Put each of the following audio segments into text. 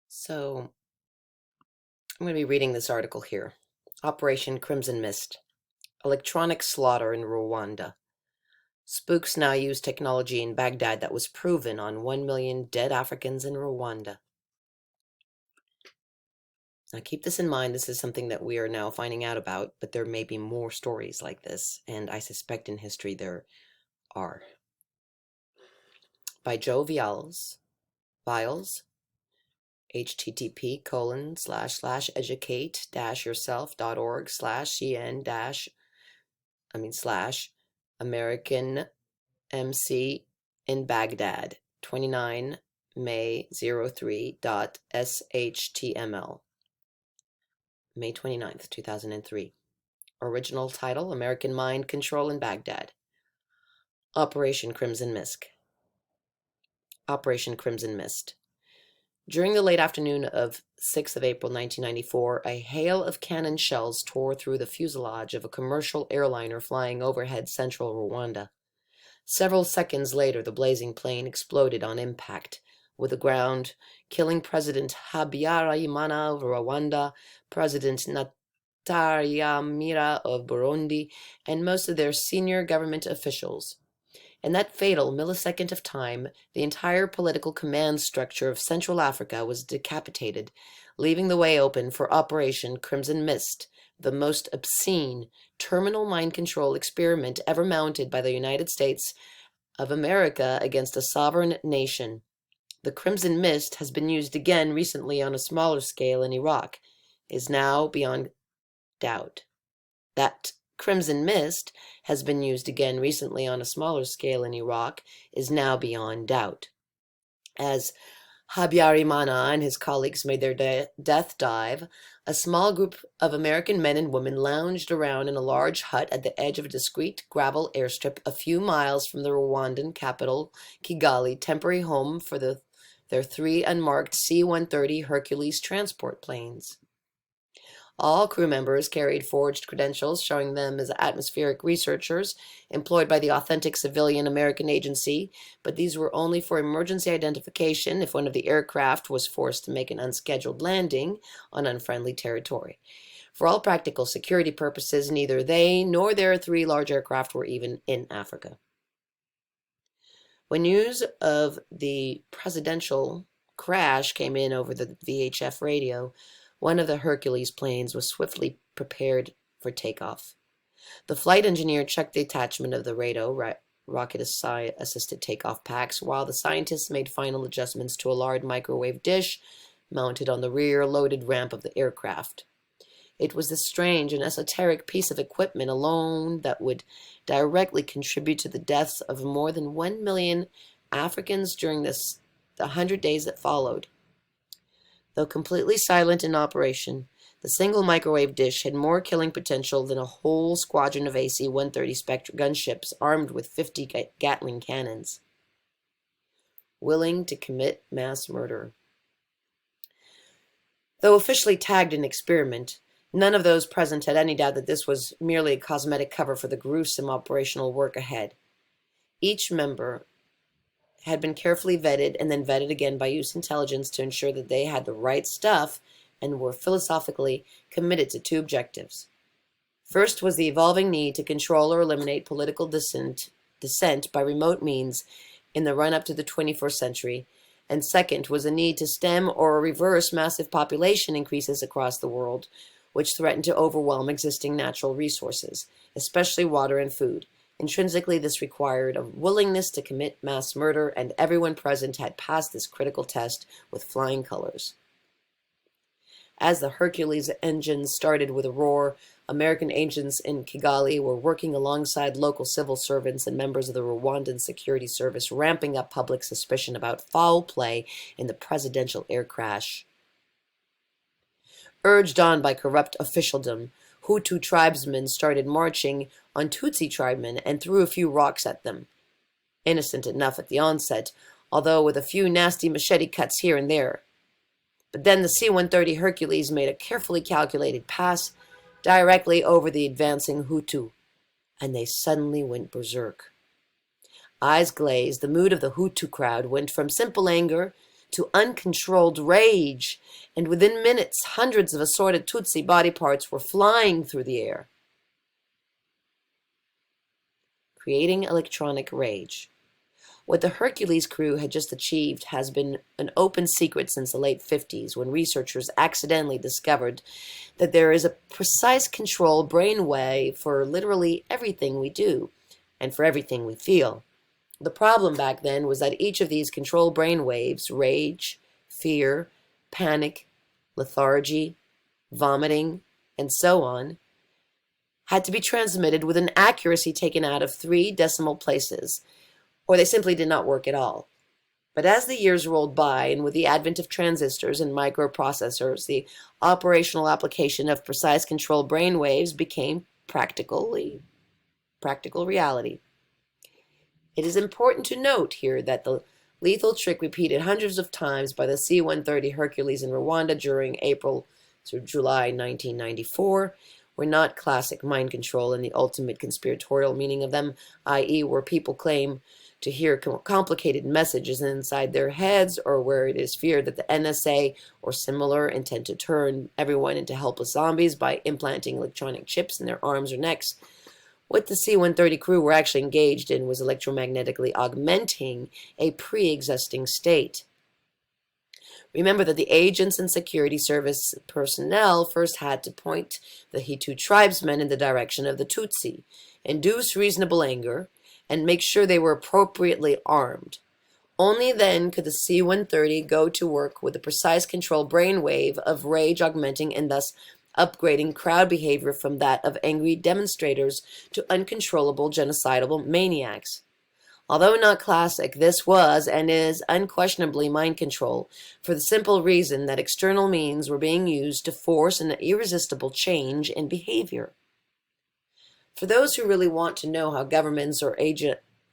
So I'm going to be reading this article here. Operation Crimson Mist. Electronic slaughter in Rwanda. Spooks now use technology in Baghdad that was proven on 1 million dead Africans in Rwanda. Now keep this in mind, this is something that we are now finding out about, but there may be more stories like this, and I suspect in history there are. By Joe Viles, http://educate-yourself.org/cn-American MC in Baghdad, 29 May 03.shtml, May 29th, 2003. Original title, American Mind Control in Baghdad. Operation Crimson Mist. Operation Crimson Mist. During the late afternoon of 6th of April 1994, a hail of cannon shells tore through the fuselage of a commercial airliner flying overhead central Rwanda. Several seconds later, the blazing plane exploded on impact with the ground, killing President Habyarimana of Rwanda, President Ntaryamira of Burundi, and most of their senior government officials. In that fatal millisecond of time, the entire political command structure of Central Africa was decapitated, leaving the way open for Operation Crimson Mist, the most obscene terminal mind control experiment ever mounted by the United States of America against a sovereign nation. The Crimson Mist has been used again recently on a smaller scale in Iraq, is now beyond doubt. That Crimson Mist has been used again recently on a smaller scale in Iraq is now beyond doubt. As Habyarimana and his colleagues made their death dive, a small group of American men and women lounged around in a large hut at the edge of a discreet gravel airstrip a few miles from the Rwandan capital, Kigali, temporary home for their three unmarked C-130 Hercules transport planes. All crew members carried forged credentials showing them as atmospheric researchers employed by the authentic civilian American agency, but these were only for emergency identification if one of the aircraft was forced to make an unscheduled landing on unfriendly territory. For all practical security purposes, neither they nor their three large aircraft were even in Africa. When news of the presidential crash came in over the VHF radio, one of the Hercules planes was swiftly prepared for takeoff. The flight engineer checked the attachment of the radar, rocket-assisted takeoff packs, while the scientists made final adjustments to a large microwave dish mounted on the rear loaded ramp of the aircraft. It was this strange and esoteric piece of equipment alone that would directly contribute to the deaths of more than 1 million Africans during the 100 days that followed. Though completely silent in operation, the single microwave dish had more killing potential than a whole squadron of AC-130 Spectre gunships armed with 50 Gatling cannons. Willing to commit mass murder. Though officially tagged an experiment, none of those present had any doubt that this was merely a cosmetic cover for the gruesome operational work ahead. Each member had been carefully vetted and then vetted again by U.S. intelligence to ensure that they had the right stuff and were philosophically committed to two objectives. First was the evolving need to control or eliminate political dissent by remote means in the run-up to the 21st century, and second was a need to stem or reverse massive population increases across the world, which threatened to overwhelm existing natural resources, especially water and food. Intrinsically, this required a willingness to commit mass murder, and everyone present had passed this critical test with flying colors. As the Hercules engines started with a roar, American agents in Kigali were working alongside local civil servants and members of the Rwandan Security Service, ramping up public suspicion about foul play in the presidential air crash. Urged on by corrupt officialdom, Hutu tribesmen started marching on Tutsi tribesmen and threw a few rocks at them. Innocent enough at the onset, although with a few nasty machete cuts here and there. But then the C-130 Hercules made a carefully calculated pass directly over the advancing Hutu, and they suddenly went berserk. Eyes glazed, the mood of the Hutu crowd went from simple anger to uncontrolled rage, and within minutes, hundreds of assorted Tutsi body parts were flying through the air, creating electronic rage. What the Hercules crew had just achieved has been an open secret since the late 50s, when researchers accidentally discovered that there is a precise control brainwave for literally everything we do and for everything we feel. The problem back then was that each of these control brainwaves, rage, fear, panic, lethargy, vomiting, and so on, had to be transmitted with an accuracy taken out of 3 decimal places, or they simply did not work at all. But as the years rolled by, and with the advent of transistors and microprocessors, the operational application of precise control brainwaves became practical reality. It is important to note here that the lethal trick repeated hundreds of times by the C-130 Hercules in Rwanda during April through July 1994 were not classic mind control in the ultimate conspiratorial meaning of them, i.e., where people claim to hear complicated messages inside their heads, or where it is feared that the NSA or similar intend to turn everyone into helpless zombies by implanting electronic chips in their arms or necks. What the C-130 crew were actually engaged in was electromagnetically augmenting a pre-existing state. Remember that the agents and security service personnel first had to point the Hutu tribesmen in the direction of the Tutsi, induce reasonable anger, and make sure they were appropriately armed. Only then could the C-130 go to work with the precise control brainwave of rage augmenting and thus upgrading crowd behavior from that of angry demonstrators to uncontrollable genocidal maniacs. Although not classic, this was and is unquestionably mind control, for the simple reason that external means were being used to force an irresistible change in behavior. For those who really want to know how governments or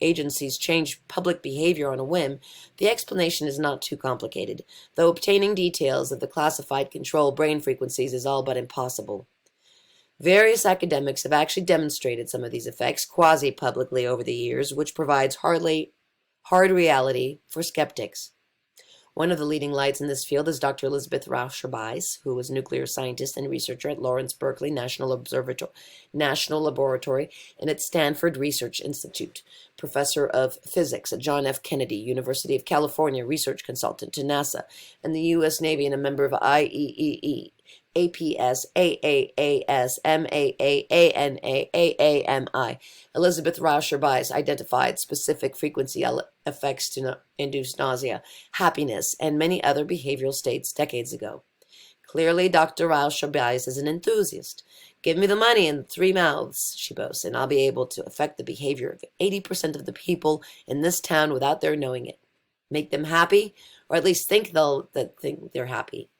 agencies change public behavior on a whim, the explanation is not too complicated, though obtaining details of the classified control brain frequencies is all but impossible. Various academics have actually demonstrated some of these effects quasi-publicly over the years, which provides hard reality for skeptics. One of the leading lights in this field is Dr. Elizabeth Rauscher-Buys, who was a nuclear scientist and researcher at Lawrence Berkeley National Laboratory and at Stanford Research Institute, professor of physics at John F. Kennedy, University of California research consultant to NASA and the U.S. Navy and a member of IEEE, APS, AAAS, MAA, AAMI. Elizabeth Rauscher-Buys identified specific frequency effects to induce nausea, happiness, and many other behavioral states decades ago. Clearly, Dr. Rauscher-Buys is an enthusiast. Give me the money and 3 mouths, she boasts, and I'll be able to affect the behavior of 80% of the people in this town without their knowing it. Make them happy, or at least think they're happy,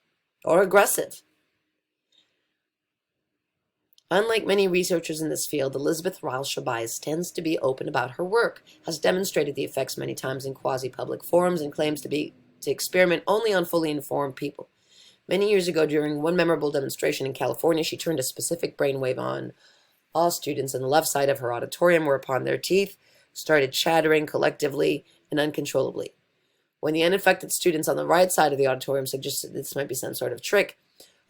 or aggressive. Unlike many researchers in this field, Elizabeth Rauscher-Buys tends to be open about her work, has demonstrated the effects many times in quasi-public forums, and claims to experiment only on fully informed people. Many years ago, during one memorable demonstration in California, she turned a specific brainwave on all students on the left side of her auditorium, whereupon their teeth started chattering collectively and uncontrollably. When the unaffected students on the right side of the auditorium suggested this might be some sort of trick,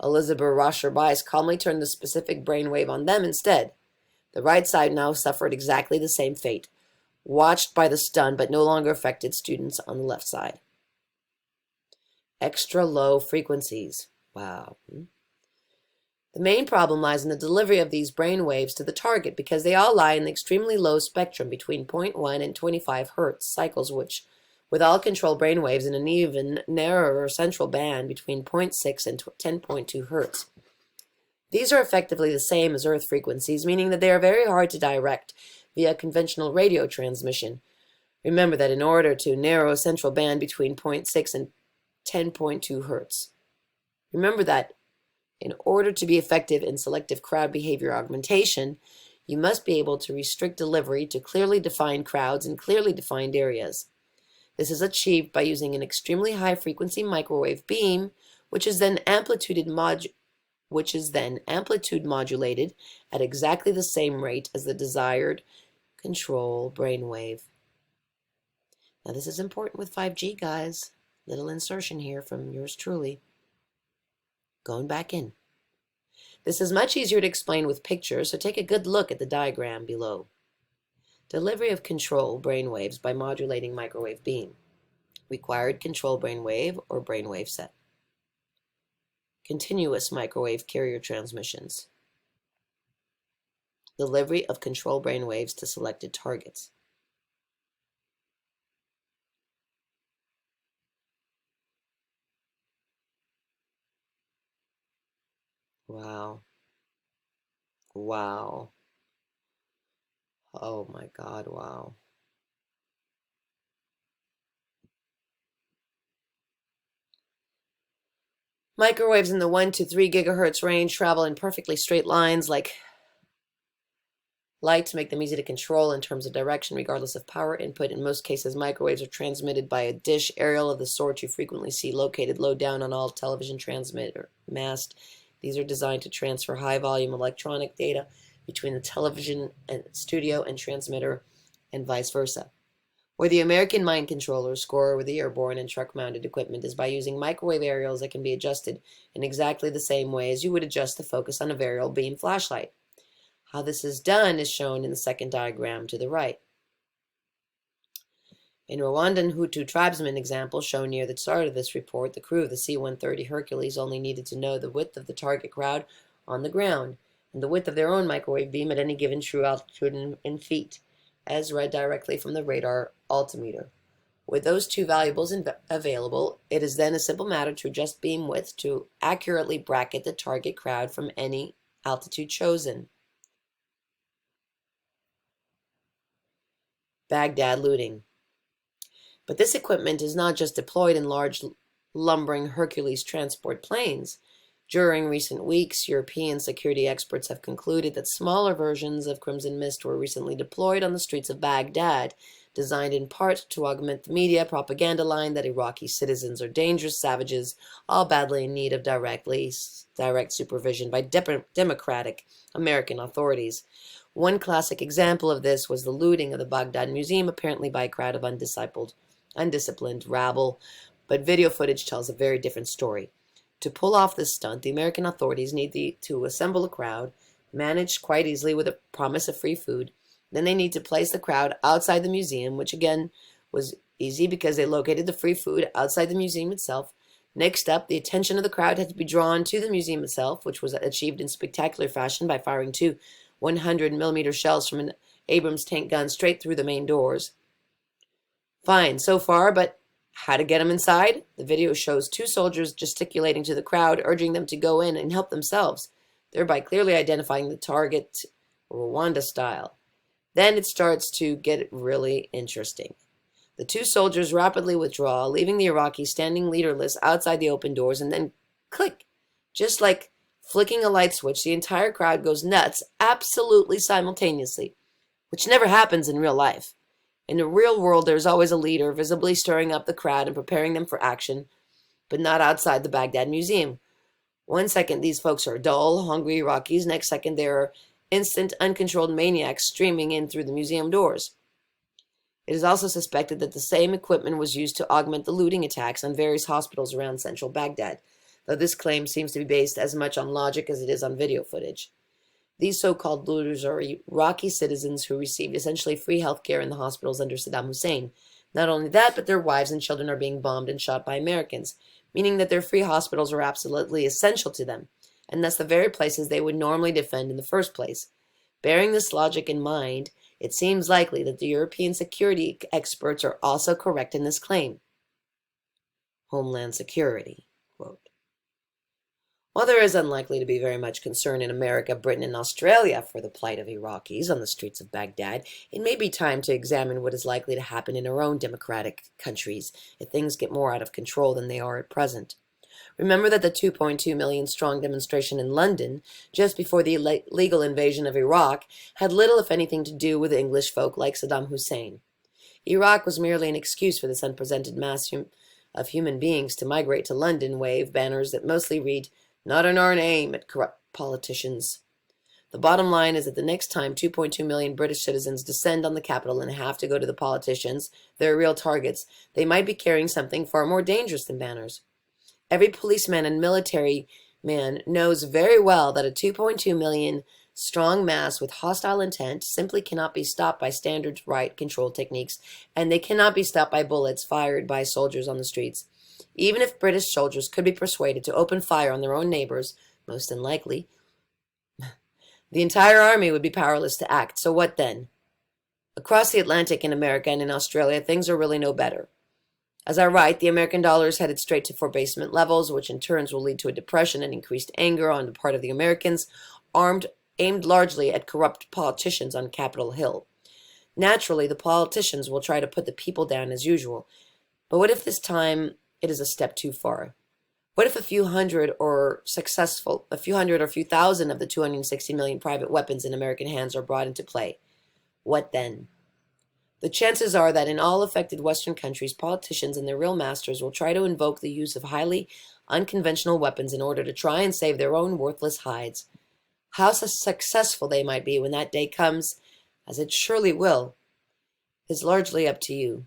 Elizabeth Rauscher-Buys calmly turned the specific brainwave on them instead. The right side now suffered exactly the same fate, watched by the stunned but no longer affected students on the left side. Extra low frequencies. Wow. The main problem lies in the delivery of these brain waves to the target, because they all lie in the extremely low spectrum between 0.1 and 25 hertz cycles, which, with all control brain waves in an even narrower central band between 0.6 and 10.2 hertz. These are effectively the same as Earth frequencies, meaning that they are very hard to direct via conventional radio transmission. Remember that in order to narrow a central band between 0.6 and 10.2 hertz. Remember that in order to be effective in selective crowd behavior augmentation, you must be able to restrict delivery to clearly defined crowds in clearly defined areas. This is achieved by using an extremely high frequency microwave beam, which is then amplitude modulated at exactly the same rate as the desired control brainwave. Now this is important with 5G, guys. Little insertion here from yours truly. Going back in. This is much easier to explain with pictures, so take a good look at the diagram below. Delivery of control brainwaves by modulating microwave beam. Required control brainwave or brainwave set. Continuous microwave carrier transmissions. Delivery of control brainwaves to selected targets. Wow. Wow. Oh my God, wow. Microwaves in the 1 to 3 gigahertz range travel in perfectly straight lines like light to make them easy to control in terms of direction regardless of power input. In most cases, microwaves are transmitted by a dish aerial of the sort you frequently see located low down on all television transmitter mast. These are designed to transfer high volume electronic data between the television and studio and transmitter and vice versa. Where the American mind controller score with the airborne and truck-mounted equipment is by using microwave aerials that can be adjusted in exactly the same way as you would adjust the focus on a variable beam flashlight. How this is done is shown in the second diagram to the right. In Rwandan Hutu tribesman example shown near the start of this report, the crew of the C-130 Hercules only needed to know the width of the target crowd on the ground and the width of their own microwave beam at any given true altitude in feet, as read directly from the radar altimeter. With those two variables available, it is then a simple matter to adjust beam width to accurately bracket the target crowd from any altitude chosen. Baghdad looting. But this equipment is not just deployed in large lumbering Hercules transport planes. During recent weeks, European security experts have concluded that smaller versions of Crimson Mist were recently deployed on the streets of Baghdad, designed in part to augment the media propaganda line that Iraqi citizens are dangerous savages, all badly in need of direct supervision by democratic American authorities. One classic example of this was the looting of the Baghdad Museum, apparently by a crowd of undisciplined rabble, but video footage tells a very different story. To pull off this stunt, the American authorities need to assemble a crowd, managed quite easily with a promise of free food. Then they need to place the crowd outside the museum, which again was easy because they located the free food outside the museum itself. Next up, the attention of the crowd had to be drawn to the museum itself, which was achieved in spectacular fashion by firing two 100mm shells from an Abrams tank gun straight through the main doors. Fine so far, but how to get them inside? The video shows two soldiers gesticulating to the crowd, urging them to go in and help themselves, thereby clearly identifying the target Rwanda style. Then it starts to get really interesting. The two soldiers rapidly withdraw, leaving the Iraqis standing leaderless outside the open doors, and then click, just like flicking a light switch, the entire crowd goes nuts absolutely simultaneously, which never happens in real life. In the real world, there's always a leader visibly stirring up the crowd and preparing them for action, but not outside the Baghdad Museum. One second, these folks are dull, hungry Iraqis. Next second, there are instant, uncontrolled maniacs streaming in through the museum doors. It is also suspected that the same equipment was used to augment the looting attacks on various hospitals around central Baghdad, though this claim seems to be based as much on logic as it is on video footage. These so-called looters are Iraqi citizens who received essentially free health care in the hospitals under Saddam Hussein. Not only that, but their wives and children are being bombed and shot by Americans, meaning that their free hospitals are absolutely essential to them, and thus the very places they would normally defend in the first place. Bearing this logic in mind, it seems likely that the European security experts are also correct in this claim. Homeland Security, quote. While there is unlikely to be very much concern in America, Britain, and Australia for the plight of Iraqis on the streets of Baghdad, it may be time to examine what is likely to happen in our own democratic countries if things get more out of control than they are at present. Remember that the 2.2 million strong demonstration in London, just before the illegal invasion of Iraq, had little, if anything, to do with English folk like Saddam Hussein. Iraq was merely an excuse for this unprecedented mass of human beings to migrate to London, wave banners that mostly read, "Not in our name," at corrupt politicians. The bottom line is that the next time 2.2 million British citizens descend on the capital and have to go to the politicians, their real targets, they might be carrying something far more dangerous than banners. Every policeman and military man knows very well that a 2.2 million strong mass with hostile intent simply cannot be stopped by standard riot control techniques, and they cannot be stopped by bullets fired by soldiers on the streets. Even if British soldiers could be persuaded to open fire on their own neighbors, most unlikely, the entire army would be powerless to act. So what then? Across the Atlantic in America and in Australia, things are really no better. As I write, the American dollar is headed straight to forebasement levels, which in turn will lead to a depression and increased anger on the part of the Americans, aimed largely at corrupt politicians on Capitol Hill. Naturally, the politicians will try to put the people down as usual. But what if this time it is a step too far? What if a few hundred or a few thousand of the 260 million private weapons in American hands are brought into play? What then? The chances are that in all affected Western countries, politicians and their real masters will try to invoke the use of highly unconventional weapons in order to try and save their own worthless hides. How successful they might be when that day comes, as it surely will, is largely up to you.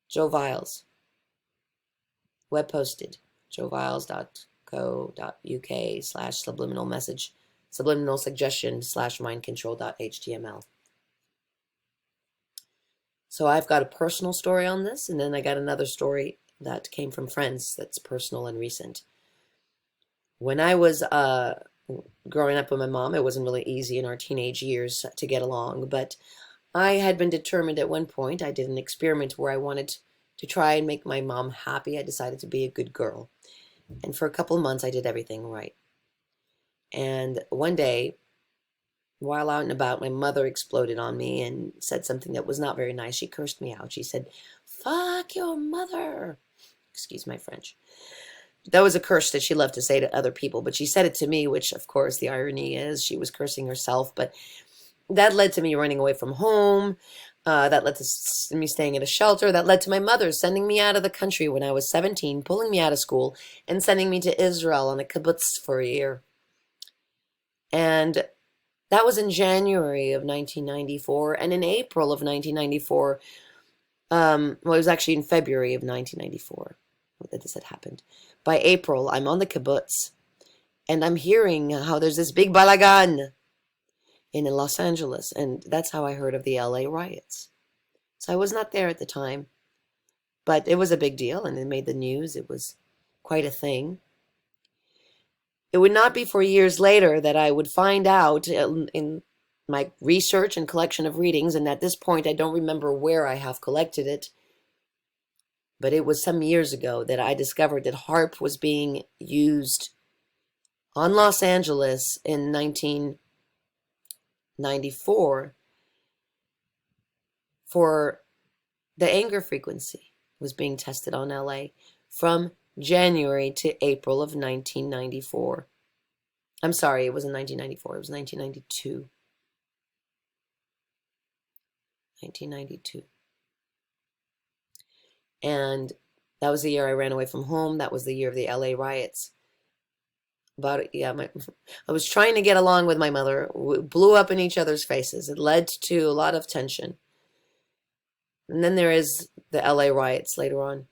Joe Viles. Web posted. joeviles.co.uk/subliminal message, subliminal suggestion /mindcontrol.html. So I've got a personal story on this, and then I got another story that came from friends that's personal and recent. When I was growing up with my mom, it wasn't really easy in our teenage years to get along, but I had been determined at one point. I did an experiment where I wanted to try and make my mom happy. I decided to be a good girl. And for a couple of months, I did everything right. And one day, while out and about, my mother exploded on me and said something that was not very nice. She cursed me out. She said, "Fuck your mother." Excuse my French. That was a curse that she loved to say to other people, but she said it to me, which, of course, the irony is she was cursing herself. But that led to me running away from home. That led to me staying at a shelter. That led to my mother sending me out of the country when I was 17, pulling me out of school, and sending me to Israel on a kibbutz for a year. And that was in January of 1994. And in April of 1994, well, it was actually in February of 1994 that this had happened. By April, I'm on the kibbutz, and I'm hearing how there's this big balagan in Los Angeles, and that's how I heard of the LA riots. So I was not there at the time, but it was a big deal, and it made the news. It was quite a thing. It would not be for years later that I would find out in my research and collection of readings, and at this point I don't remember where I have collected it, but it was some years ago that I discovered that HAARP was being used on Los Angeles in 1994 for the anger frequency was being tested on LA from January to April of 1994. I'm sorry, it wasn't 1994, it was 1992. 1992. And that was the year I ran away from home. That was the year of the LA riots. I was trying to get along with my mother. We blew up in each other's faces. It led to a lot of tension. And then there is the LA riots later on.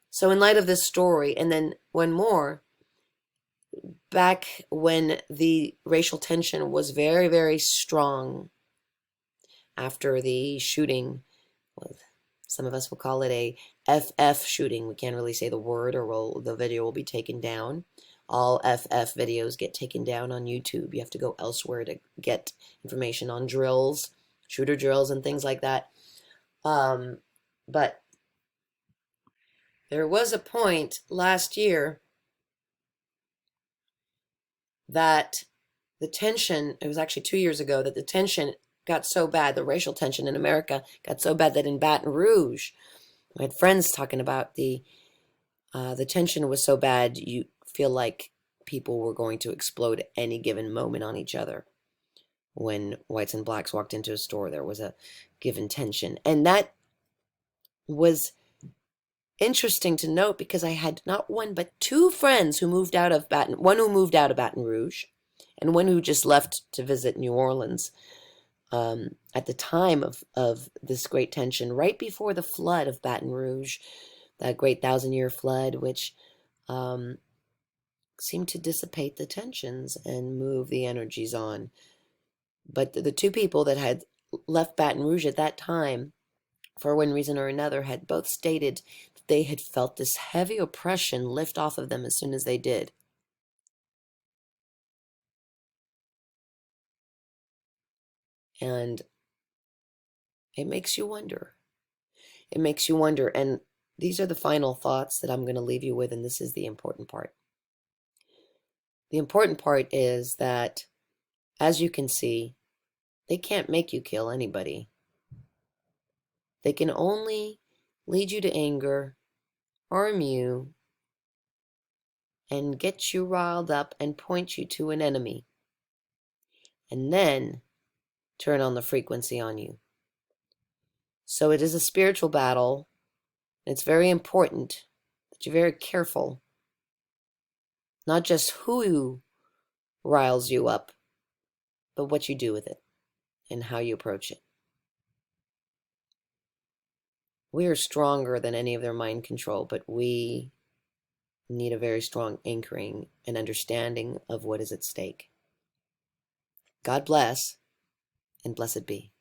So in light of this story, and then one more, back when the racial tension was very, very strong after the shooting, well, some of us will call it a FF shooting. We can't really say the word, or the video will be taken down. All FF videos get taken down on YouTube. You have to go elsewhere to get information on drills, shooter drills, and things like that. But there was a point last year that the tension, it was actually 2 years ago, that the tension got so bad, the racial tension in America got so bad that in Baton Rouge, I had friends talking about the tension was so bad you feel like people were going to explode at any given moment on each other. When whites and blacks walked into a store, there was a given tension. And that was interesting to note because I had not one but two friends who moved out of one who moved out of Baton Rouge, and one who just left to visit New Orleans at the time of this great tension, right before the flood of Baton Rouge, that great 1,000-year flood, which um, seemed to dissipate the tensions and move the energies on. But the two people that had left Baton Rouge at that time, for one reason or another, had both stated that they had felt this heavy oppression lift off of them as soon as they did. And it makes you wonder. It makes you wonder. And these are the final thoughts that I'm going to leave you with, and this is the important part. The important part is that, as you can see, they can't make you kill anybody. They can only lead you to anger, harm you, and get you riled up and point you to an enemy, and then turn on the frequency on you. So it is a spiritual battle. It's very important that you're very careful, not just who riles you up, but what you do with it and how you approach it. We are stronger than any of their mind control, but we need a very strong anchoring and understanding of what is at stake. God bless, and blessed be.